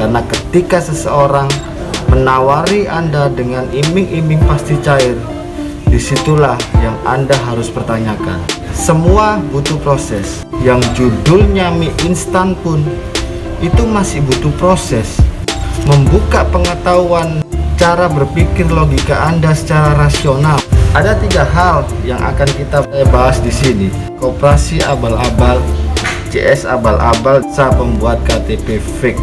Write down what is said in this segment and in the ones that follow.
Karena ketika seseorang menawari Anda dengan iming-iming pasti cair, disitulah yang Anda harus pertanyakan. Semua butuh proses. Yang judulnya mie instan pun itu masih butuh proses. Membuka pengetahuan cara berpikir logika Anda secara rasional. Ada 3 hal yang akan kita bahas di sini. Koperasi abal-abal, CS abal-abal, saat pembuat KTP fake.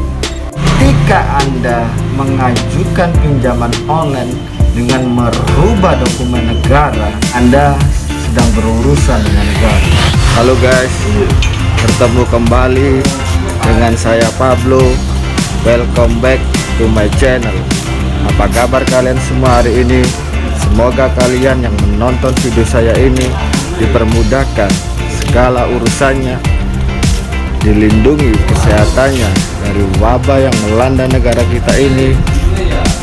Ketika Anda mengajukan pinjaman online dengan merubah dokumen negara, Anda sedang berurusan dengan negara. Halo guys, bertemu kembali dengan saya Pablo. Welcome back to my channel. Apa kabar kalian semua hari ini? Semoga kalian yang menonton video saya ini dipermudahkan segala urusannya, dilindungi kesehatannya dari wabah yang melanda negara kita ini,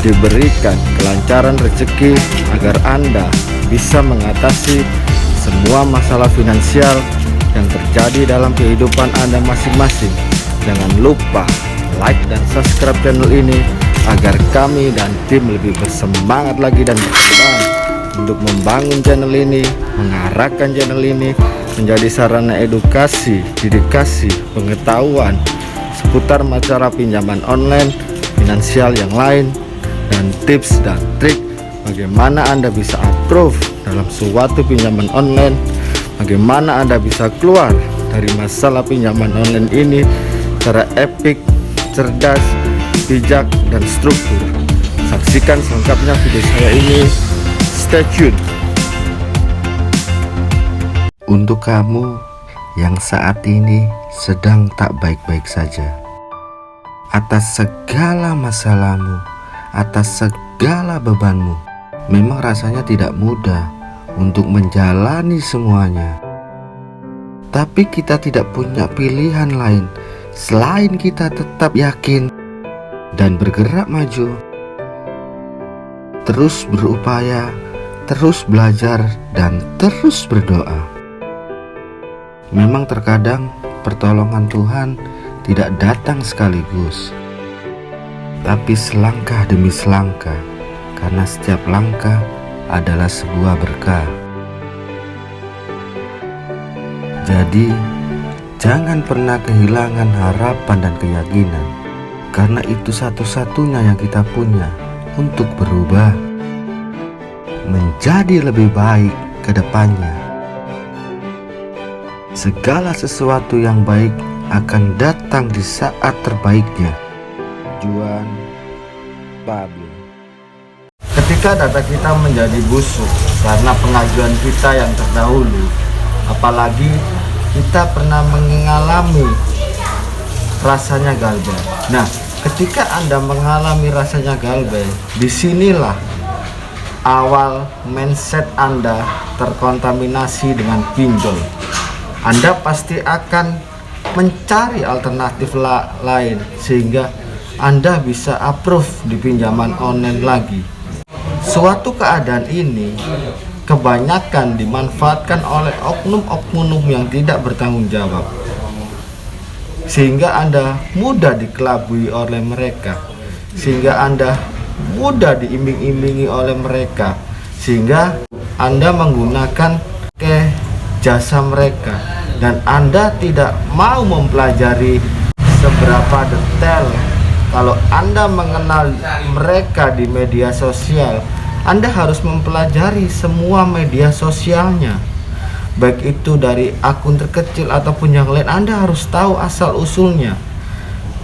diberikan kelancaran rezeki agar Anda bisa mengatasi semua masalah finansial yang terjadi dalam kehidupan Anda masing-masing. Jangan lupa like dan subscribe channel ini agar kami dan tim lebih bersemangat lagi dan berkembang untuk membangun channel ini, mengarahkan channel ini menjadi sarana edukasi, dedikasi, pengetahuan seputar masalah pinjaman online, finansial yang lain, dan tips dan trik bagaimana Anda bisa approve dalam suatu pinjaman online, bagaimana Anda bisa keluar dari masalah pinjaman online ini secara epic, cerdas, bijak, dan struktur. Saksikan selengkapnya video saya ini. Stay tune. Untuk kamu yang saat ini sedang tak baik-baik saja, atas segala masalahmu, atas segala bebanmu, memang rasanya tidak mudah untuk menjalani semuanya. Tapi kita tidak punya pilihan lain selain kita tetap yakin dan bergerak maju, terus berupaya, terus belajar, dan terus berdoa. Memang terkadang pertolongan Tuhan tidak datang sekaligus, tapi selangkah demi selangkah, karena setiap langkah adalah sebuah berkah. Jadi jangan pernah kehilangan harapan dan keyakinan, karena itu satu-satunya yang kita punya untuk berubah menjadi lebih baik ke depannya. Segala sesuatu yang baik akan datang di saat terbaiknya. Juan Pablo. Ketika data kita menjadi busuk karena pengajuan kita yang terdahulu, apalagi kita pernah mengalami rasanya galbay. Nah, ketika Anda mengalami rasanya galbay, disinilah awal mindset Anda terkontaminasi dengan pinjol. Anda pasti akan mencari alternatif lain sehingga Anda bisa approve di pinjaman online lagi. Suatu keadaan ini kebanyakan dimanfaatkan oleh oknum-oknum yang tidak bertanggung jawab, sehingga Anda mudah dikelabui oleh mereka, sehingga Anda mudah diiming-imingi oleh mereka, sehingga Anda menggunakan jasa mereka, dan Anda tidak mau mempelajari seberapa detail. Kalau Anda mengenal mereka di media sosial, Anda harus mempelajari semua media sosialnya, baik itu dari akun terkecil ataupun yang lain. Anda harus tahu asal usulnya.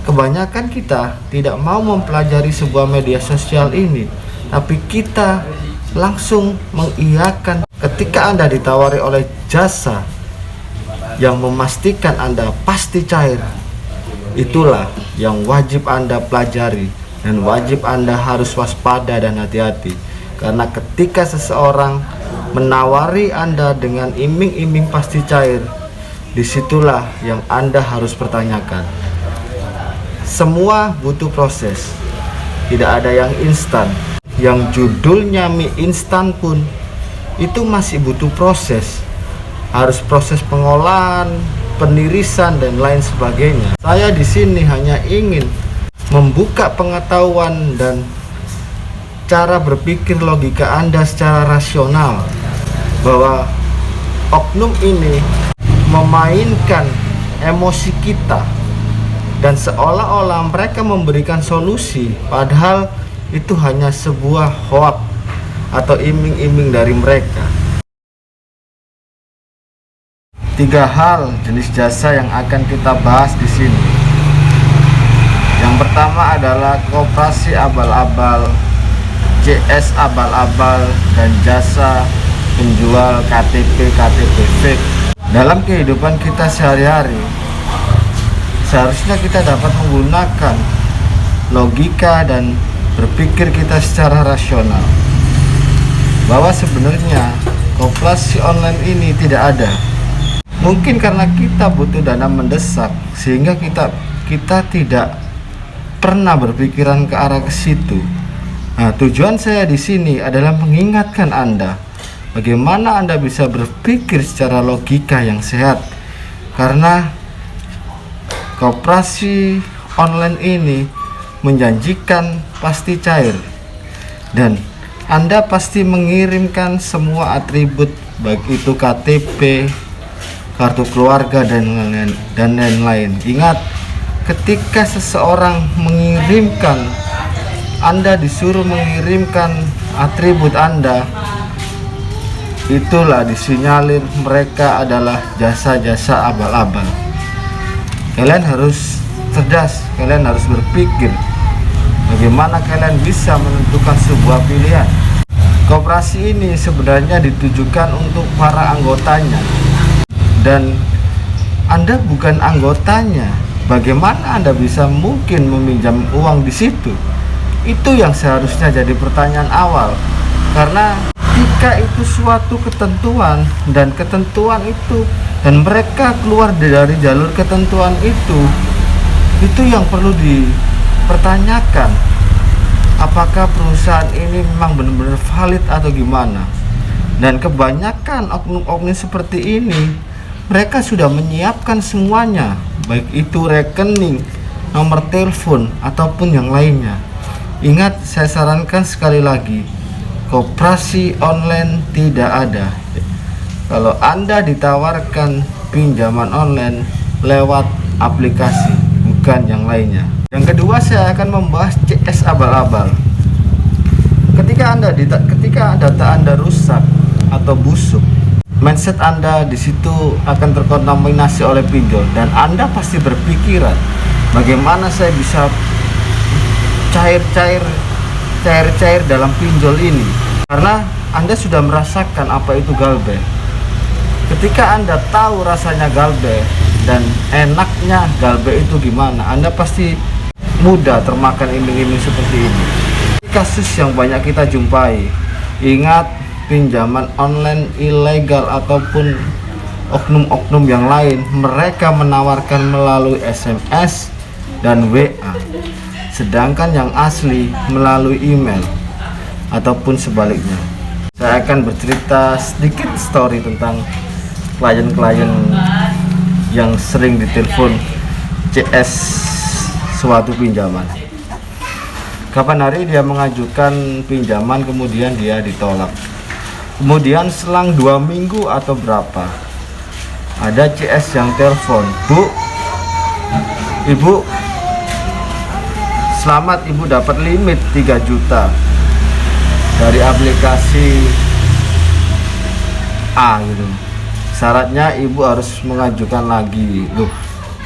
Kebanyakan kita tidak mau mempelajari sebuah media sosial ini, tapi kita langsung mengiyakan ketika Anda ditawari oleh jasa yang memastikan Anda pasti cair. Itulah yang wajib Anda pelajari, dan wajib Anda harus waspada dan hati-hati. Karena ketika seseorang menawari Anda dengan iming-iming pasti cair, disitulah yang Anda harus pertanyakan. Semua butuh proses, tidak ada yang instan. Yang judulnya mie instan pun itu masih butuh proses. Harus proses pengolahan, penirisan, dan lain sebagainya. Saya di sini hanya ingin membuka pengetahuan dan cara berpikir logika Anda secara rasional bahwa oknum ini memainkan emosi kita dan seolah-olah mereka memberikan solusi, padahal itu hanya sebuah hoax atau iming-iming dari mereka. 3 hal jenis jasa yang akan kita bahas di sini. Yang pertama adalah koperasi abal-abal, CS abal-abal, dan jasa penjual KTP fake. Dalam kehidupan kita sehari-hari, seharusnya kita dapat menggunakan logika dan berpikir kita secara rasional bahwa sebenarnya koperasi online ini tidak ada. Mungkin karena kita butuh dana mendesak sehingga kita tidak pernah berpikiran ke arah ke situ. Nah, tujuan saya di sini adalah mengingatkan Anda bagaimana Anda bisa berpikir secara logika yang sehat, karena koperasi online ini menjanjikan pasti cair dan Anda pasti mengirimkan semua atribut, baik itu KTP, kartu keluarga, dan lain-lain. Ingat, ketika seseorang mengirimkan, Anda disuruh mengirimkan atribut Anda, itulah disinyalir mereka adalah jasa-jasa abal-abal. Kalian harus cerdas, kalian harus berpikir bagaimana kalian bisa menentukan sebuah pilihan. Koperasi ini sebenarnya ditujukan untuk para anggotanya, dan Anda bukan anggotanya. Bagaimana Anda bisa mungkin meminjam uang di situ? Itu yang seharusnya jadi pertanyaan awal, karena jika itu suatu ketentuan dan mereka keluar dari jalur ketentuan itu yang perlu dipertanyakan, apakah perusahaan ini memang benar-benar valid atau gimana. Dan kebanyakan oknum-oknum seperti ini, mereka sudah menyiapkan semuanya, baik itu rekening, nomor telepon, ataupun yang lainnya. Ingat, saya sarankan sekali lagi, koperasi online tidak ada. Kalau Anda ditawarkan pinjaman online lewat aplikasi, bukan yang lainnya. Yang kedua, saya akan membahas CS abal-abal. Ketika data Anda rusak atau busuk, mindset Anda di situ akan terkontaminasi oleh pinjol, dan Anda pasti berpikiran, bagaimana saya bisa cair dalam pinjol ini, karena Anda sudah merasakan apa itu galbe. Ketika Anda tahu rasanya galbe dan enaknya galbe itu gimana, Anda pasti mudah termakan iming-iming seperti ini. Kasus yang banyak kita jumpai. Ingat, pinjaman online ilegal ataupun oknum-oknum yang lain, mereka menawarkan melalui SMS dan WA, sedangkan yang asli melalui email ataupun sebaliknya. Saya akan bercerita sedikit story tentang klien-klien yang sering ditelepon CS suatu pinjaman. Kapan hari dia mengajukan pinjaman, kemudian dia ditolak. Kemudian selang 2 minggu atau berapa, ada CS yang telepon, "Bu, Ibu, selamat, Ibu dapat limit 3 juta dari aplikasi A gitu. Syaratnya Ibu harus mengajukan lagi." Loh,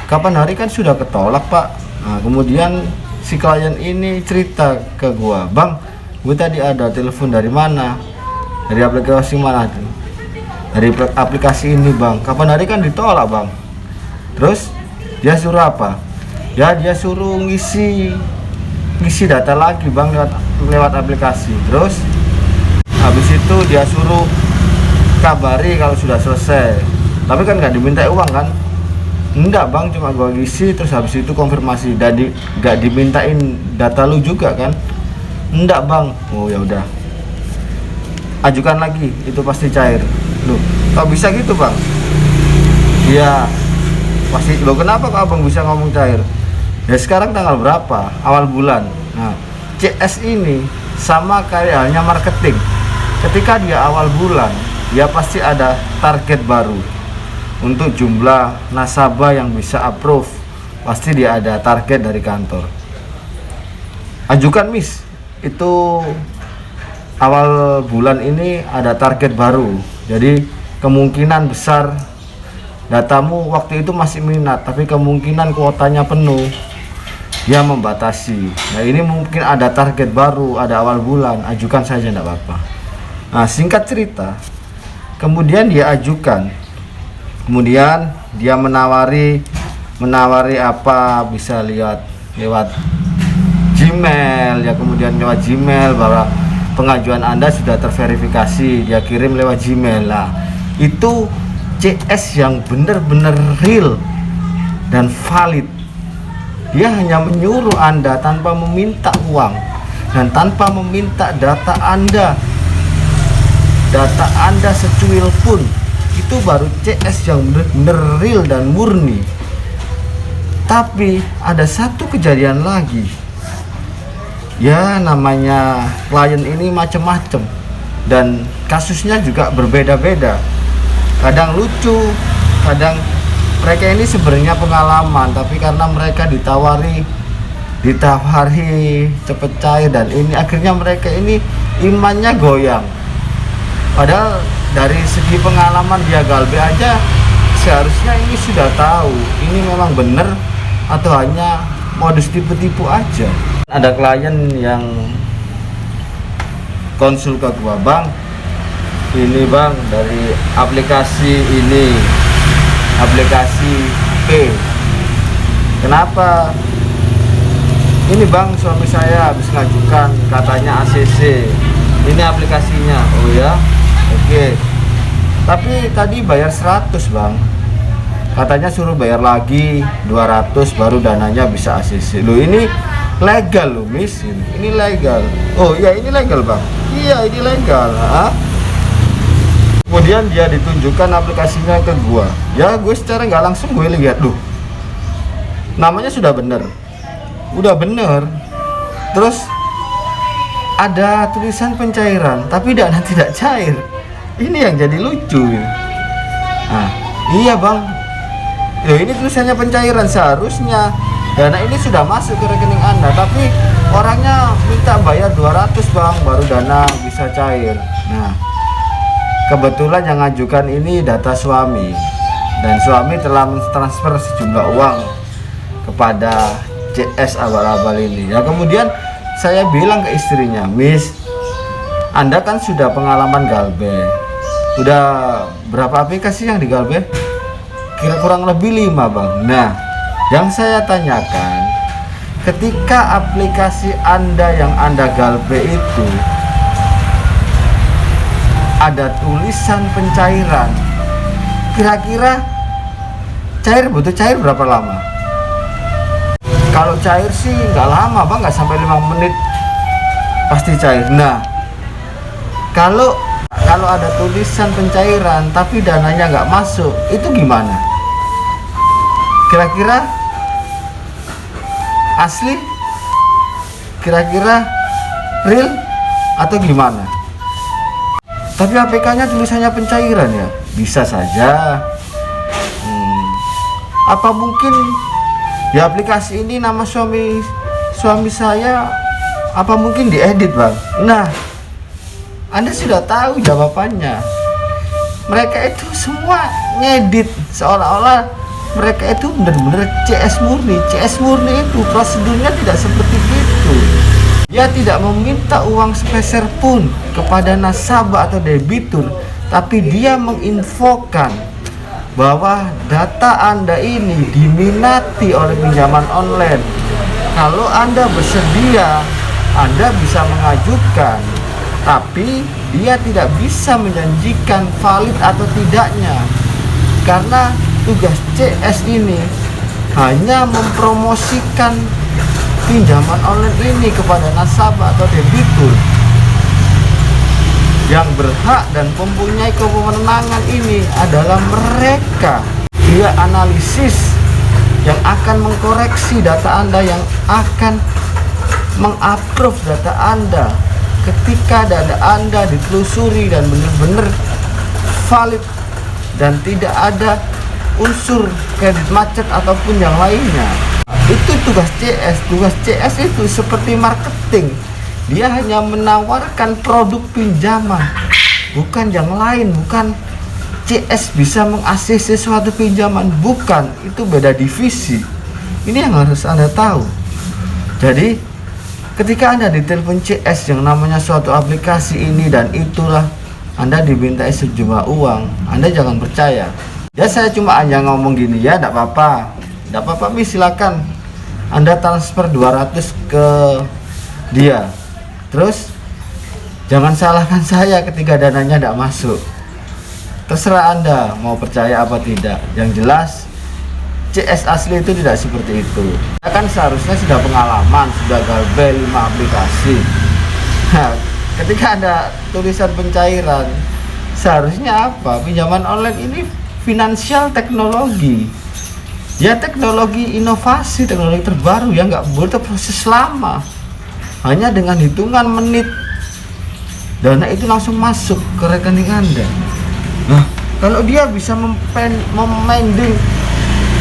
kapan hari kan sudah ketolak, Pak. Nah, kemudian si klien ini cerita ke gua, "Bang, gue tadi ada telepon dari mana? Dari aplikasi mana tuh?" "Dari aplikasi ini, Bang." "Kapan hari kan ditolak, Bang." Terus dia suruh apa? Ya, dia suruh ngisi data lagi, Bang, lewat aplikasi. Terus habis itu dia suruh kabari kalau sudah selesai. Tapi kan nggak diminta uang kan? "Enggak, Bang, cuma gua ngisi terus habis itu konfirmasi, dan nggak dimintain data lu juga kan?" "Enggak, Bang." "Oh ya udah, ajukan lagi, itu pasti cair." "Loh, kok bisa gitu, Bang?" "Iya, pasti." "Loh, kenapa kok Abang bisa ngomong cair?" Ya sekarang tanggal berapa? Awal bulan. Nah, CS ini sama kayak halnya marketing. Ketika dia awal bulan, dia pasti ada target baru untuk jumlah nasabah yang bisa approve. Pasti dia ada target dari kantor. Ajukan Miss, itu awal bulan ini ada target baru. Jadi kemungkinan besar datamu waktu itu masih minat, tapi kemungkinan kuotanya penuh. Dia membatasi. Nah, ini mungkin ada target baru, ada awal bulan, ajukan saja enggak apa-apa. Nah, singkat cerita, kemudian dia ajukan. Kemudian dia menawari apa, bisa lihat lewat Gmail ya, kemudian lewat Gmail bahwa pengajuan Anda sudah terverifikasi, dia kirim lewat Gmail lah. Itu CS yang benar-benar real dan valid. Dia hanya menyuruh Anda tanpa meminta uang dan tanpa meminta data Anda secuil pun. Itu baru CS yang benar-benar real dan murni. Tapi ada satu kejadian lagi. Ya, namanya klien ini macam-macam dan kasusnya juga berbeda-beda. Kadang lucu, kadang mereka ini sebenarnya pengalaman, tapi karena mereka ditawari cepet cair, dan ini akhirnya mereka ini imannya goyang. Padahal dari segi pengalaman dia galbe aja seharusnya ini sudah tahu ini memang benar atau hanya modus tipu-tipu aja. Ada klien yang konsul ke gua, Bang, ini Bang dari aplikasi ini, aplikasi P. Kenapa? Ini Bang, suami saya habis ngajukan katanya ACC. Ini aplikasinya. Oh ya, oke. Tapi tadi bayar 100 Bang. Katanya suruh bayar lagi 200 baru dananya bisa ACC. Loh, ini legal loh Miss, ini legal. Oh iya, ini legal Bang. Iya, ini legal. Kemudian dia ditunjukkan aplikasinya ke gua. Ya, gue secara nggak langsung gue lihat, loh, namanya sudah bener, udah bener. Terus ada tulisan pencairan, tapi dana tidak cair. Ini yang jadi lucu. Nah, iya Bang. Ini tulisannya pencairan, seharusnya dana ini sudah masuk ke rekening Anda, tapi orangnya minta bayar 200 Bang, baru dana bisa cair. Nah, kebetulan yang ngajukan ini data suami, dan suami telah mentransfer sejumlah uang kepada CS abal-abal ini. Ya, kemudian saya bilang ke istrinya, Miss, Anda kan sudah pengalaman galbe, udah berapa aplikasi yang digalbe? Kurang lebih 5 Bang. Nah, yang saya tanyakan, ketika aplikasi Anda yang Anda galbe itu ada tulisan pencairan, kira-kira butuh cair berapa lama? Kalau cair sih nggak lama Bang, nggak sampai 5 menit pasti cair. Nah, kalau ada tulisan pencairan tapi dananya nggak masuk, itu gimana? Kira-kira asli? Kira-kira real atau gimana? Tapi APK-nya tulisannya pencairan ya? Bisa saja. Apa mungkin di aplikasi ini nama suami saya, apa mungkin diedit Bang? Nah, Anda sudah tahu jawabannya. Mereka itu semua ngedit seolah-olah mereka itu benar-benar CS murni. CS murni itu prosedurnya tidak seperti itu. Dia tidak meminta uang sepeser pun kepada nasabah atau debitur, tapi dia menginfokan bahwa data Anda ini diminati oleh pinjaman online. Kalau Anda bersedia, Anda bisa mengajukan, tapi dia tidak bisa menjanjikan valid atau tidaknya, karena tugas CS ini hanya mempromosikan pinjaman online ini kepada nasabah atau debitur. Yang berhak dan mempunyai kewenangan ini adalah mereka. Dia analisis yang akan mengkoreksi data Anda, yang akan mengapprove data Anda ketika data Anda ditelusuri dan benar-benar valid dan tidak ada unsur kredit macet ataupun yang lainnya. Itu tugas CS. Tugas CS itu seperti marketing. Dia hanya menawarkan produk pinjaman, bukan yang lain. Bukan CS bisa meng-ACC suatu pinjaman, bukan. Itu beda divisi. Ini yang harus Anda tahu. Jadi ketika Anda ditelepon CS yang namanya suatu aplikasi ini dan itulah, Anda dimintai sejumlah uang, Anda jangan percaya. Ya saya cuma hanya ngomong gini, ya enggak apa-apa. Enggak apa-apa, silakan Anda transfer 200 ke dia. Terus jangan salahkan saya ketika dananya tidak masuk. Terserah Anda mau percaya apa tidak. Yang jelas CS asli itu tidak seperti itu. Saya kan seharusnya sudah pengalaman, sudah galbel 5 aplikasi. Nah, ketika ada tulisan pencairan, seharusnya apa? Pinjaman online ini finansial teknologi. Ya teknologi inovasi, teknologi terbaru yang nggak butuh proses lama. Hanya dengan hitungan menit dana itu langsung masuk ke rekening Anda. Nah, kalau dia bisa memending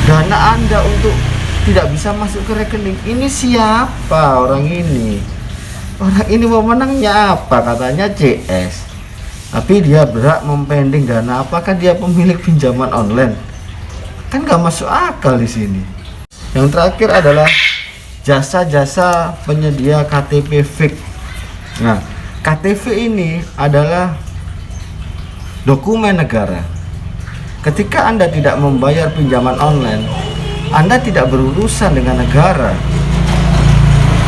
dana Anda untuk tidak bisa masuk ke rekening, ini siapa orang ini? Orang ini pemenangnya apa? Katanya CS. Tapi dia berhak mempending dana. Apakah dia pemilik pinjaman online? Kan nggak masuk akal di sini. Yang terakhir adalah jasa-jasa penyedia KTP fake. Nah, KTP ini adalah dokumen negara. Ketika Anda tidak membayar pinjaman online, Anda tidak berurusan dengan negara.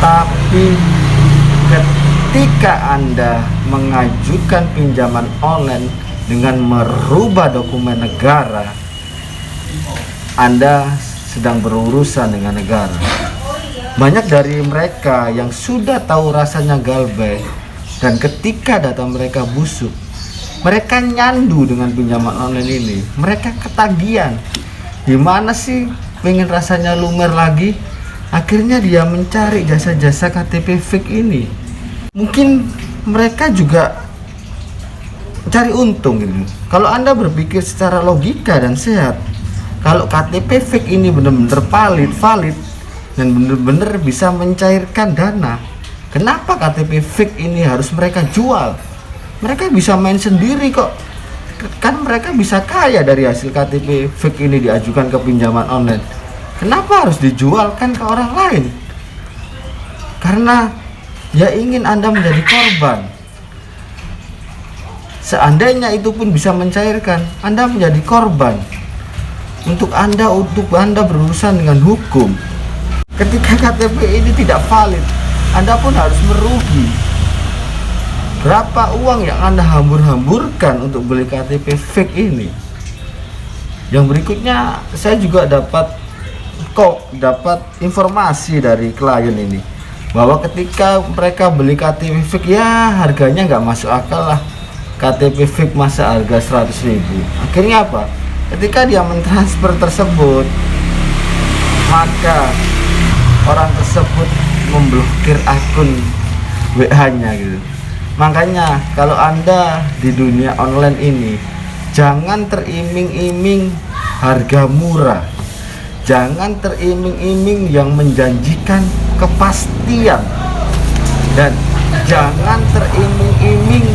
Tapi ketika Anda mengajukan pinjaman online dengan merubah dokumen negara, Anda sedang berurusan dengan negara. Banyak dari mereka yang sudah tahu rasanya galbay, dan ketika data mereka busuk, mereka nyandu dengan pinjaman online ini. Mereka ketagihan. Gimana sih pengen rasanya lumer lagi? Akhirnya dia mencari jasa-jasa KTP fake ini. Mungkin mereka juga cari untung gitu. Kalau Anda berpikir secara logika dan sehat, kalau KTP fake ini benar-benar valid dan benar-benar bisa mencairkan dana, kenapa KTP fake ini harus mereka jual? Mereka bisa main sendiri kok. Kan mereka bisa kaya dari hasil KTP fake ini diajukan ke pinjaman online. Kenapa harus dijualkan ke orang lain? Karena ya ingin Anda menjadi korban. Seandainya itu pun bisa mencairkan, Anda menjadi korban. Untuk Anda berurusan dengan hukum. Ketika KTP ini tidak valid, Anda pun harus merugi. Berapa uang yang Anda hambur-hamburkan untuk beli KTP fake ini? Yang berikutnya, saya juga dapat informasi dari klien ini, bahwa ketika mereka beli KTP fake, ya harganya nggak masuk akal lah. KTP fake masa harga 100.000. Akhirnya apa? Ketika dia mentransfer tersebut, maka orang tersebut memblokir akun WA-nya gitu. Makanya kalau Anda di dunia online ini, jangan teriming-iming harga murah. Jangan teriming-iming yang menjanjikan kepastian. Dan jangan teriming-iming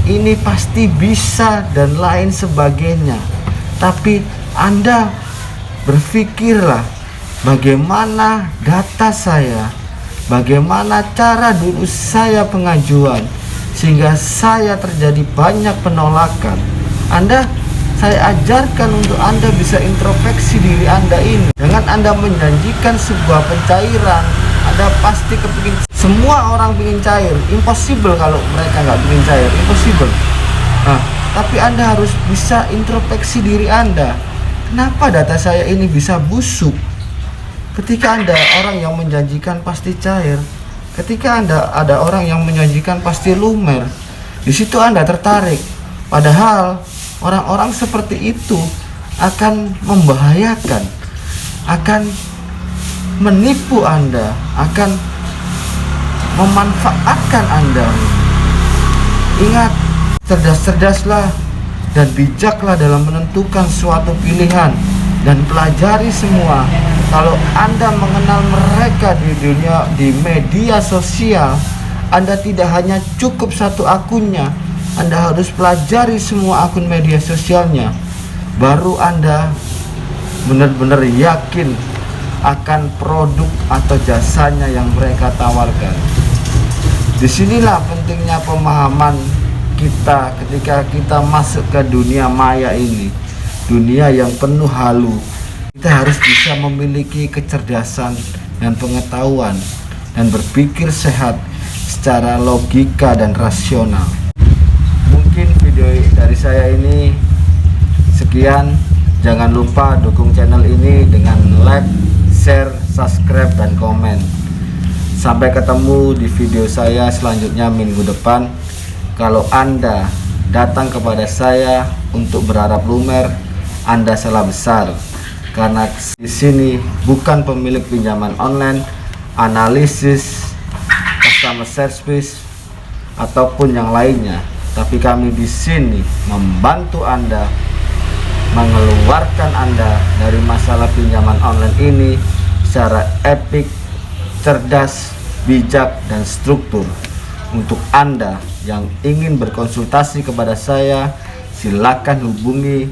ini pasti bisa dan lain sebagainya. Tapi Anda berpikirlah, bagaimana data saya, bagaimana cara dulu saya pengajuan, sehingga saya terjadi banyak penolakan. Saya ajarkan untuk Anda bisa introspeksi diri Anda ini. Dengan Anda menjanjikan sebuah pencairan, Anda pasti kepingin. Semua orang ingin cair, impossible kalau mereka nggak ingin cair, impossible. Nah, tapi Anda harus bisa introspeksi diri Anda. Kenapa data saya ini bisa busuk? Ketika Anda orang yang menjanjikan pasti cair, ketika Anda ada orang yang menjanjikan pasti lumer, di situ Anda tertarik. Padahal orang-orang seperti itu akan membahayakan. akan menipu Anda, akan memanfaatkan Anda. Ingat, cerdas-cerdaslah dan bijaklah dalam menentukan suatu pilihan, dan pelajari semua. Kalau Anda mengenal mereka di media sosial, Anda tidak hanya cukup satu akunnya, Anda harus pelajari semua akun media sosialnya. Baru Anda benar-benar yakin akan produk atau jasanya yang mereka tawarkan. Disinilah pentingnya pemahaman kita ketika kita masuk ke dunia maya ini, dunia yang penuh halu. Kita harus bisa memiliki kecerdasan dan pengetahuan dan berpikir sehat secara logika dan rasional. Mungkin video dari saya ini sekian. Jangan lupa dukung channel ini dengan like, share, subscribe, dan komen. Sampai ketemu di video saya selanjutnya minggu depan. Kalau Anda datang kepada saya untuk berharap lumer, Anda salah besar. Karena di sini bukan pemilik pinjaman online, analisis, customer service, ataupun yang lainnya. Tapi kami di sini membantu Anda, mengeluarkan Anda dari masalah pinjaman online ini secara epik, cerdas, bijak, dan struktur. Untuk Anda yang ingin berkonsultasi kepada saya, silakan hubungi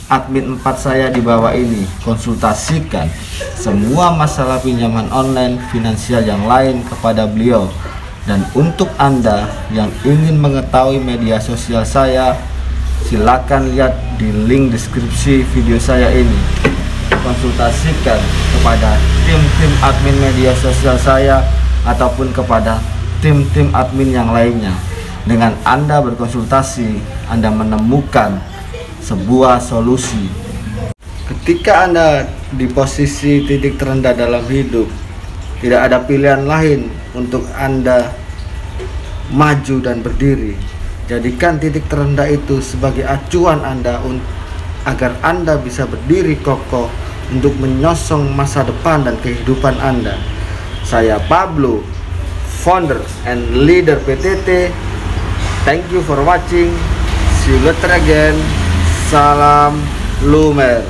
admin 4 saya di bawah ini. Konsultasikan semua masalah pinjaman online finansial yang lain kepada beliau. Dan untuk Anda yang ingin mengetahui media sosial saya, silakan lihat di link deskripsi video saya ini. Konsultasikan kepada tim-tim admin media sosial saya ataupun kepada tim-tim admin yang lainnya. Dengan Anda berkonsultasi, Anda menemukan sebuah solusi. Ketika Anda di posisi titik terendah dalam hidup, tidak ada pilihan lain untuk Anda maju dan berdiri. Jadikan titik terendah itu sebagai acuan Anda agar Anda bisa berdiri kokoh untuk menyosong masa depan dan kehidupan Anda. Saya Pablo, founder and leader PTT. Thank you for watching. See you later again. Salam lumer.